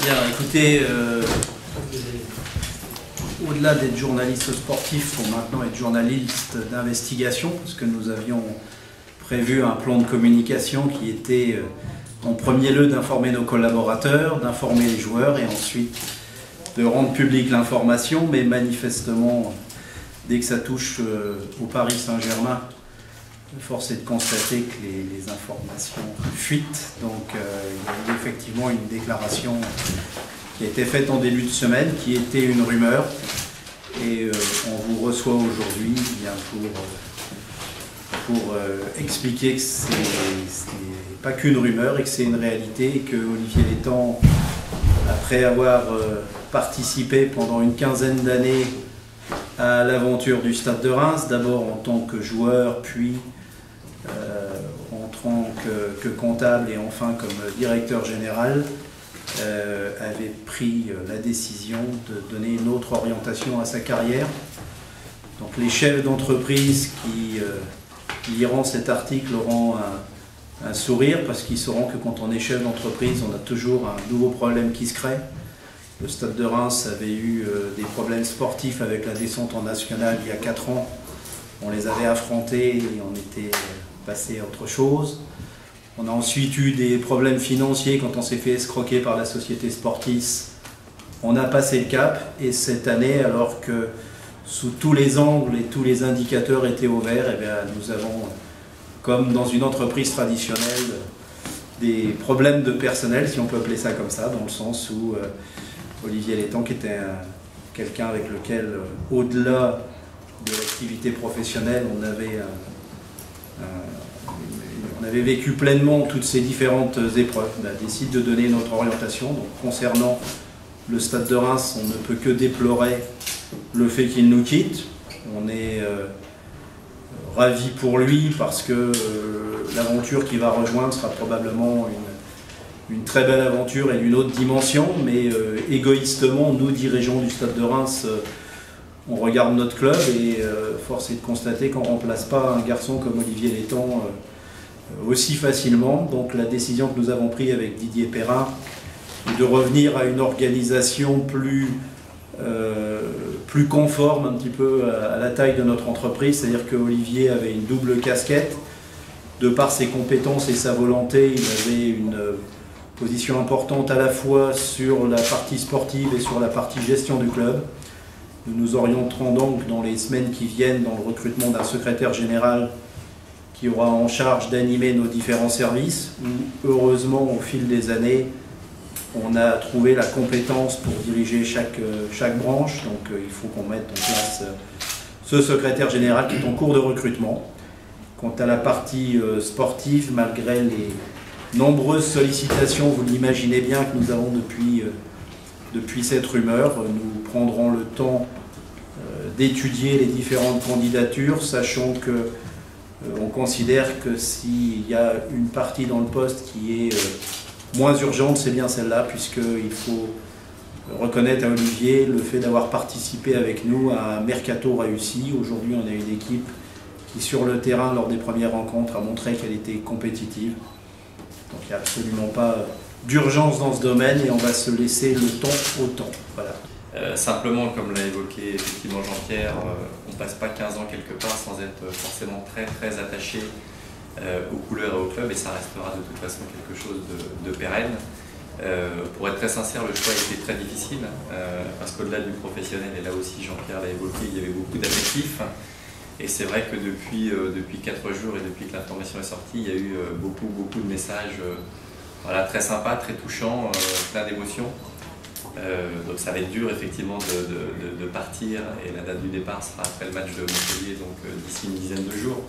Bien, écoutez, au-delà d'être journaliste sportif, il faut maintenant être journaliste d'investigation, parce que nous avions prévu un plan de communication qui était en premier lieu d'informer nos collaborateurs, d'informer les joueurs et ensuite de rendre publique l'information, mais manifestement, dès que ça touche au Paris Saint-Germain, force est de constater que les informations fuitent. Donc il y a eu effectivement une déclaration qui a été faite en début de semaine, qui était une rumeur. Et on vous reçoit aujourd'hui pour expliquer que ce n'est pas qu'une rumeur et que c'est une réalité, et que Olivier Létang, après avoir participé pendant une quinzaine d'années à l'aventure du Stade de Reims, d'abord en tant que joueur, puis en tant que comptable et enfin comme directeur général, avait pris la décision de donner une autre orientation à sa carrière. Donc les chefs d'entreprise qui liront cet article auront un sourire, parce qu'ils sauront que quand on est chef d'entreprise, on a toujours un nouveau problème qui se crée. Le Stade de Reims avait eu des problèmes sportifs avec la descente en nationale il y a 4 ans. On les avait affrontés et on était passé à autre chose. On a ensuite eu des problèmes financiers quand on s'est fait escroquer par la société Sportis. On a passé le cap, et cette année, alors que sous tous les angles et tous les indicateurs étaient au vert, eh bien, nous avons, comme dans une entreprise traditionnelle, des problèmes de personnel, si on peut appeler ça comme ça, dans le sens où Olivier Létang, qui était quelqu'un avec lequel, au-delà de l'activité professionnelle, on avait vécu pleinement toutes ces différentes épreuves, décide de donner notre orientation. Donc, concernant le Stade de Reims, on ne peut que déplorer le fait qu'il nous quitte. On est ravis pour lui, parce que l'aventure qu'il va rejoindre sera probablement une très belle aventure et d'une autre dimension, mais égoïstement, nous, dirigeants du Stade de Reims, on regarde notre club et force est de constater qu'on ne remplace pas un garçon comme Olivier Létang aussi facilement. Donc la décision que nous avons prise avec Didier Perrin est de revenir à une organisation plus conforme un petit peu à la taille de notre entreprise, c'est-à-dire que Olivier avait une double casquette. De par ses compétences et sa volonté, il avait une position importante à la fois sur la partie sportive et sur la partie gestion du club. Nous nous orienterons donc dans les semaines qui viennent dans le recrutement d'un secrétaire général qui aura en charge d'animer nos différents services, où heureusement au fil des années on a trouvé la compétence pour diriger chaque branche. Donc il faut qu'on mette en place ce secrétaire général qui est en cours de recrutement. Quant à la partie sportive, malgré les nombreuses sollicitations, vous l'imaginez bien, que nous avons depuis cette rumeur, nous prendrons le temps d'étudier les différentes candidatures, sachant que on considère que s'il y a une partie dans le poste qui est moins urgente, c'est bien celle-là, puisqu'il faut reconnaître à Olivier le fait d'avoir participé avec nous à un mercato réussi. Aujourd'hui, on a une équipe qui, sur le terrain, lors des premières rencontres, a montré qu'elle était compétitive. Donc il n'y a absolument pas d'urgence dans ce domaine, et on va se laisser le temps au temps. Voilà. Simplement, comme l'a évoqué effectivement Jean-Pierre, on ne passe pas 15 ans quelque part sans être forcément très attaché aux couleurs et au club, et ça restera de toute façon quelque chose de pérenne. Pour être très sincère, le choix était très difficile, parce qu'au-delà du professionnel, et là aussi Jean-Pierre l'a évoqué, il y avait beaucoup d'affectifs. Et c'est vrai que depuis 4 jours et depuis que l'information est sortie, il y a eu beaucoup de messages voilà, très sympas, très touchants, plein d'émotions. Donc ça va être dur effectivement de partir, et la date du départ sera après le match de Montpellier, donc d'ici une dizaine de jours.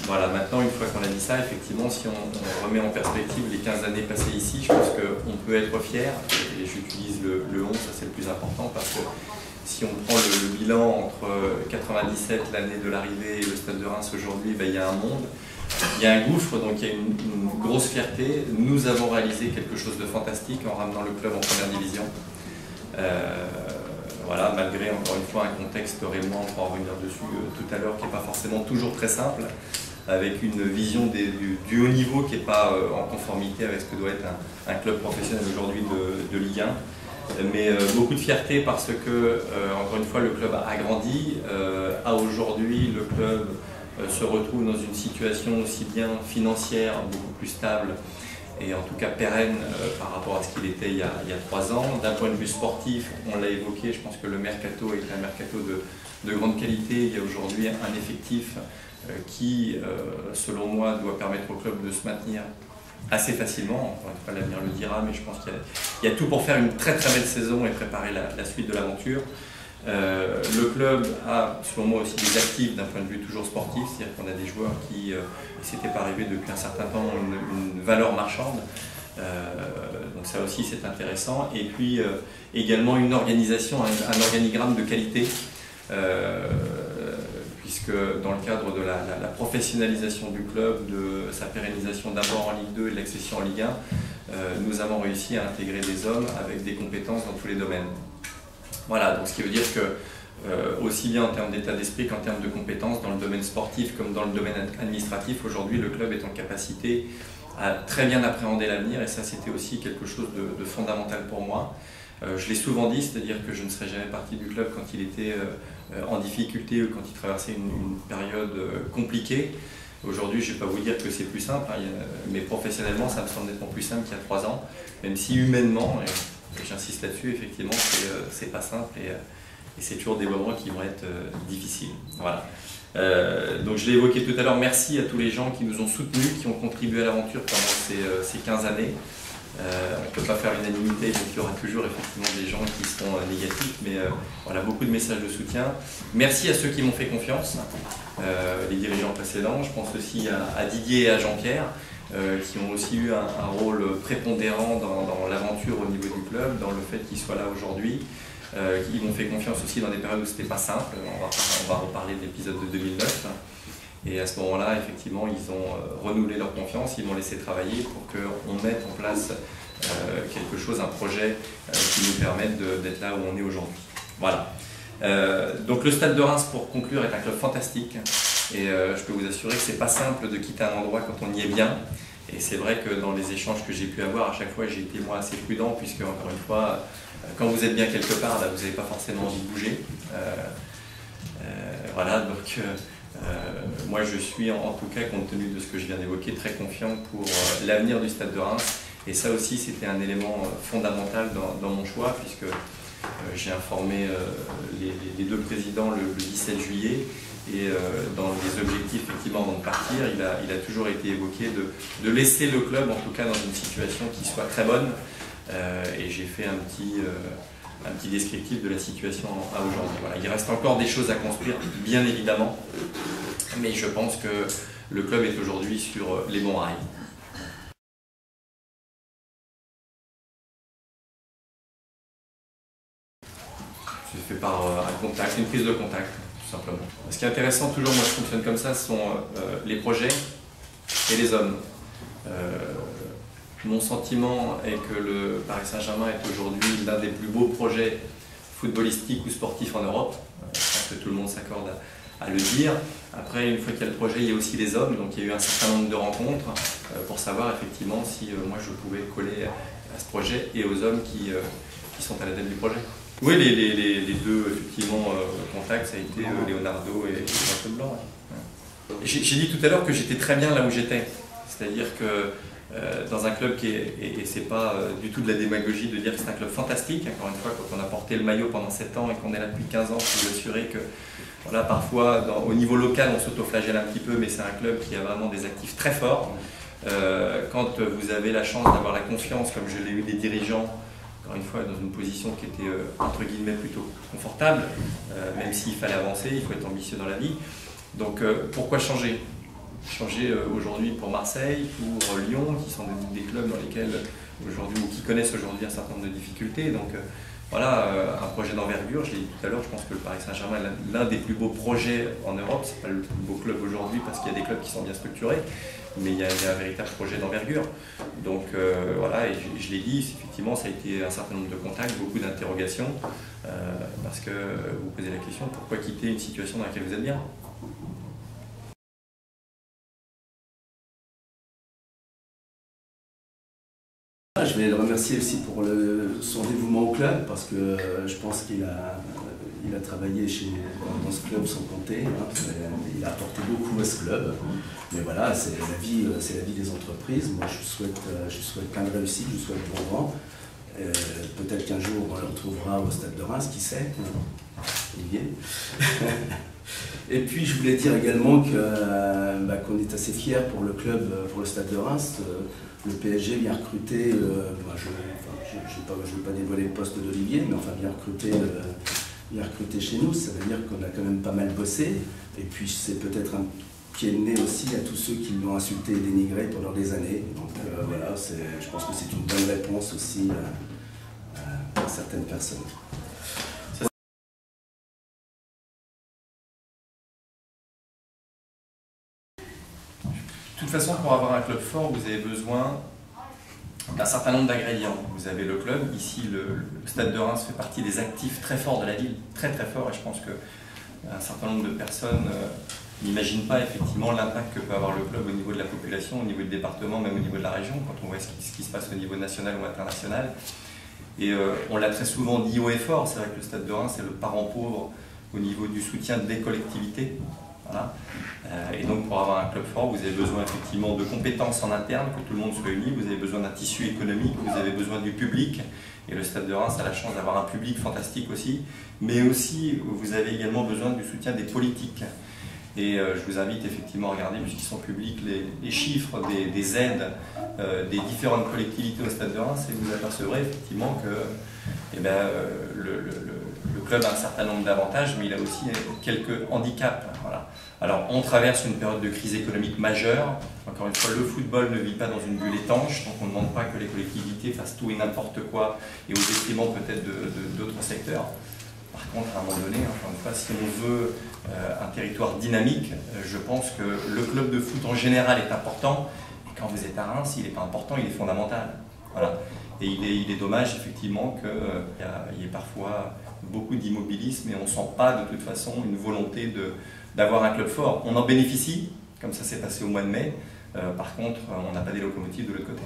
Voilà, maintenant, une fois qu'on a dit ça, effectivement, si on remet en perspective les 15 années passées ici, je pense qu'on peut être fier, et j'utilise le 11, ça c'est le plus important, parce que si on prend le bilan entre 97, l'année de l'arrivée, et le Stade de Reims aujourd'hui, ben, il y a un monde, il y a un gouffre, donc il y a une grosse fierté. Nous avons réalisé quelque chose de fantastique en ramenant le club en première division. Voilà, malgré encore une fois un contexte, Raymond, on va en revenir dessus tout à l'heure, qui n'est pas forcément toujours très simple. avec une vision du haut niveau qui n'est pas en conformité avec ce que doit être un club professionnel aujourd'hui de Ligue 1. Mais beaucoup de fierté parce que, encore une fois, le club a grandi. À aujourd'hui, le club se retrouve dans une situation aussi bien financière, beaucoup plus stable et en tout cas pérenne par rapport à ce qu'il était il y a 3 ans. D'un point de vue sportif, on l'a évoqué, je pense que le mercato est un mercato de grande qualité. Il y a aujourd'hui un effectif qui, selon moi, doit permettre au club de se maintenir assez facilement. Encore une fois, l'avenir le dira, mais je pense qu'il y a tout pour faire une très très belle saison et préparer la suite de l'aventure. Le club a, selon moi, aussi des actifs d'un point de vue toujours sportif, c'est-à-dire qu'on a des joueurs qui, et c'était pas arrivé depuis un certain temps, ont une valeur marchande. Donc ça aussi c'est intéressant. Et puis également une organisation, un organigramme de qualité. Puisque dans le cadre de la professionnalisation du club, de sa pérennisation d'abord en Ligue 2 et de l'accession en Ligue 1, nous avons réussi à intégrer des hommes avec des compétences dans tous les domaines. Voilà, donc ce qui veut dire que, aussi bien en termes d'état d'esprit qu'en termes de compétences, dans le domaine sportif comme dans le domaine administratif, aujourd'hui le club est en capacité à très bien appréhender l'avenir, et ça c'était aussi quelque chose de fondamental pour moi. Je l'ai souvent dit, c'est-à-dire que je ne serais jamais parti du club quand il était en difficulté ou quand il traversait une période compliquée. Aujourd'hui, je ne vais pas vous dire que c'est plus simple, hein, mais professionnellement, ça me semble nettement plus simple qu'il y a 3 ans, même si humainement, et j'insiste là-dessus, effectivement, c'est pas simple et c'est toujours des moments qui vont être difficiles. Voilà. Donc je l'ai évoqué tout à l'heure, merci à tous les gens qui nous ont soutenus, qui ont contribué à l'aventure pendant ces 15 années. On ne peut pas faire l'unanimité, donc il y aura toujours effectivement des gens qui seront négatifs, mais voilà, beaucoup de messages de soutien. Merci à ceux qui m'ont fait confiance, les dirigeants précédents. Je pense aussi à Didier et à Jean-Pierre, qui ont aussi eu un rôle prépondérant dans l'aventure au niveau du club, dans le fait qu'ils soient là aujourd'hui. Ils m'ont fait confiance aussi dans des périodes où c'était pas simple. On va reparler de l'épisode de 2009. Et à ce moment-là, effectivement, ils ont renouvelé leur confiance, ils m'ont laissé travailler pour qu'on mette en place quelque chose, un projet qui nous permette d'être là où on est aujourd'hui. Voilà. Donc le Stade de Reims, pour conclure, est un club fantastique. Et je peux vous assurer que c'est pas simple de quitter un endroit quand on y est bien. Et c'est vrai que dans les échanges que j'ai pu avoir, à chaque fois, j'ai été moi assez prudent, puisque encore une fois, quand vous êtes bien quelque part, là, vous n'avez pas forcément envie de bouger. Voilà, donc moi je suis en tout cas, compte tenu de ce que je viens d'évoquer, très confiant pour l'avenir du Stade de Reims. Et ça aussi, c'était un élément fondamental dans mon choix, puisque j'ai informé les 2 présidents le 17 juillet. Et dans les objectifs, effectivement, avant de partir, il a toujours été évoqué de laisser le club, en tout cas, dans une situation qui soit très bonne. Et j'ai fait un petit descriptif de la situation à aujourd'hui. Voilà. Il reste encore des choses à construire, bien évidemment, mais je pense que le club est aujourd'hui sur les bons rails. C'est fait par un contact, une prise de contact, tout simplement. Ce qui est intéressant, toujours, moi je fonctionne comme ça, ce sont les projets et les hommes. Mon sentiment est que le Paris Saint-Germain est aujourd'hui l'un des plus beaux projets footballistiques ou sportifs en Europe. Je pense que tout le monde s'accorde à le dire. Après, une fois qu'il y a le projet, il y a aussi les hommes. Donc il y a eu un certain nombre de rencontres pour savoir effectivement si moi je pouvais coller à ce projet et aux hommes qui sont à la tête du projet. Oui, les 2 effectivement contacts, ça a été Leonardo et Jean-Claude Blanc. Ouais. J'ai dit tout à l'heure que j'étais très bien là où j'étais. C'est-à-dire que dans un club qui est, et c'est pas du tout de la démagogie de dire que c'est un club fantastique, encore une fois, quand on a porté le maillot pendant 7 ans et qu'on est là depuis 15 ans, je peux vous assurer que voilà, parfois au niveau local on s'autoflagelle un petit peu, mais c'est un club qui a vraiment des actifs très forts. Quand vous avez la chance d'avoir la confiance, comme je l'ai eu des dirigeants, encore une fois dans une position qui était entre guillemets plutôt confortable, même s'il fallait avancer, il faut être ambitieux dans la vie. Donc pourquoi changer aujourd'hui pour Marseille, pour Lyon, qui sont des clubs dans lesquels aujourd'hui, ou qui connaissent aujourd'hui un certain nombre de difficultés. Donc voilà, un projet d'envergure, je l'ai dit tout à l'heure, je pense que le Paris Saint-Germain est l'un des plus beaux projets en Europe. C'est pas le plus beau club aujourd'hui parce qu'il y a des clubs qui sont bien structurés, mais il y a un véritable projet d'envergure. Donc voilà, et je l'ai dit, effectivement, ça a été un certain nombre de contacts, beaucoup d'interrogations, parce que vous posez la question, pourquoi quitter une situation dans laquelle vous êtes bien ? voilà, je vais le remercier aussi pour son dévouement au club, parce que je pense qu'il a travaillé dans ce club sans compter, hein. Il a apporté beaucoup à ce club. Mais voilà, c'est la vie des entreprises. Moi, je souhaite plein de réussite, je souhaite bon vent. Peut-être qu'un jour, on le retrouvera au Stade de Reims, qui sait, Olivier. Et puis, je voulais dire également qu'on est assez fiers pour le club, pour le Stade de Reims. Le PSG vient recruter, je ne vais pas dévoiler le poste d'Olivier, mais enfin vient recruter chez nous. Ça veut dire qu'on a quand même pas mal bossé. Et puis, c'est peut-être un pied de nez aussi à tous ceux qui l'ont insulté et dénigré pendant des années. Donc voilà, je pense que c'est une bonne réponse aussi à certaines personnes. De toute façon, pour avoir un club fort, vous avez besoin d'un certain nombre d'ingrédients. Vous avez le club. Ici, le Stade de Reims fait partie des actifs très forts de la ville, très très fort. Et je pense qu'un certain nombre de personnes n'imaginent pas effectivement l'impact que peut avoir le club au niveau de la population, au niveau du département, même au niveau de la région, quand on voit ce qui se passe au niveau national ou international. Et on l'a très souvent dit haut et fort, c'est vrai que le Stade de Reims est le parent pauvre au niveau du soutien des collectivités. Voilà. Et donc pour avoir un club fort, vous avez besoin effectivement de compétences en interne, que tout le monde soit uni, vous avez besoin d'un tissu économique, vous avez besoin du public, et le Stade de Reims a la chance d'avoir un public fantastique aussi, mais aussi vous avez également besoin du soutien des politiques. Et je vous invite effectivement à regarder, puisqu'ils sont publics, les chiffres des aides des différentes collectivités au Stade de Reims, et vous apercevrez effectivement que le club a un certain nombre d'avantages, mais il a aussi quelques handicaps. Voilà. Alors, on traverse une période de crise économique majeure. Encore une fois, le football ne vit pas dans une bulle étanche, donc on ne demande pas que les collectivités fassent tout et n'importe quoi, et au détriment peut-être d'autres secteurs. Par contre, à un moment donné, encore une fois, si on veut un territoire dynamique, je pense que le club de foot en général est important, et quand vous êtes à Reims, il n'est pas important, il est fondamental. Voilà. Et il est dommage effectivement qu'il y ait parfois beaucoup d'immobilisme et on ne sent pas de toute façon une volonté d'avoir un club fort. On en bénéficie, comme ça s'est passé au mois de mai, par contre on n'a pas des locomotives de l'autre côté.